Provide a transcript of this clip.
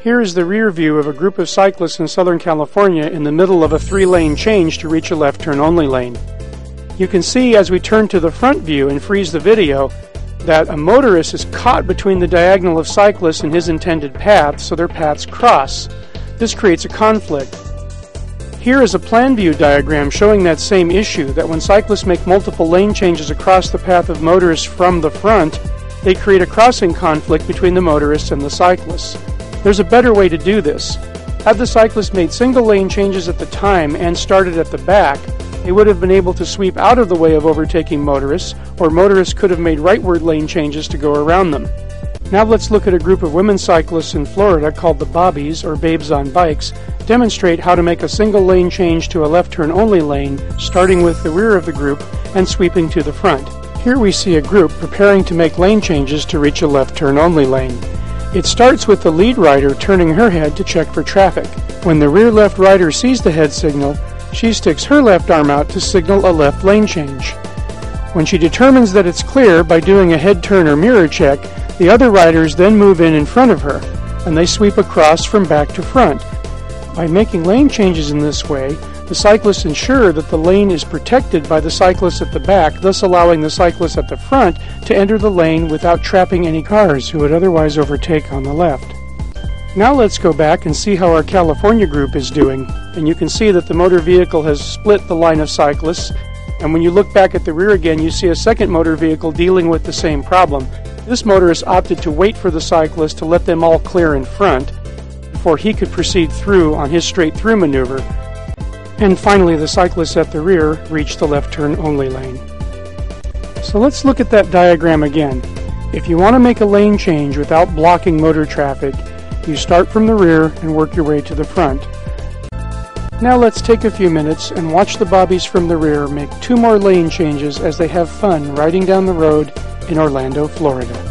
Here is the rear view of a group of cyclists in Southern California in the middle of a 3-lane change to reach a left turn only lane. You can see as we turn to the front view and freeze the video that a motorist is caught between the diagonal of cyclists and his intended path, so their paths cross. This creates a conflict. Here is a plan view diagram showing that same issue, that when cyclists make multiple lane changes across the path of motorists from the front, they create a crossing conflict between the motorists and the cyclists. There's a better way to do this. Had the cyclists made single lane changes at the time and started at the back, they would have been able to sweep out of the way of overtaking motorists, or motorists could have made rightward lane changes to go around them. Now let's look at a group of women cyclists in Florida called the Bobbies, or Babes on Bikes, demonstrate how to make a single lane change to a left turn only lane, starting with the rear of the group and sweeping to the front. Here we see a group preparing to make lane changes to reach a left turn only lane. It starts with the lead rider turning her head to check for traffic. When the rear left rider sees the head signal, she sticks her left arm out to signal a left lane change. When she determines that it's clear by doing a head turn or mirror check, the other riders then move in front of her, and they sweep across from back to front. By making lane changes in this way, the cyclists ensure that the lane is protected by the cyclists at the back, thus allowing the cyclists at the front to enter the lane without trapping any cars who would otherwise overtake on the left. Now let's go back and see how our California group is doing, and you can see that the motor vehicle has split the line of cyclists, and when you look back at the rear again, you see a second motor vehicle dealing with the same problem. This motorist opted to wait for the cyclist to let them all clear in front before he could proceed through on his straight-through maneuver. And finally, the cyclists at the rear reached the left turn only lane. So let's look at that diagram again. If you want to make a lane change without blocking motor traffic, you start from the rear and work your way to the front. Now let's take a few minutes and watch the Bobbies from the rear make 2 more lane changes as they have fun riding down the road in Orlando, Florida.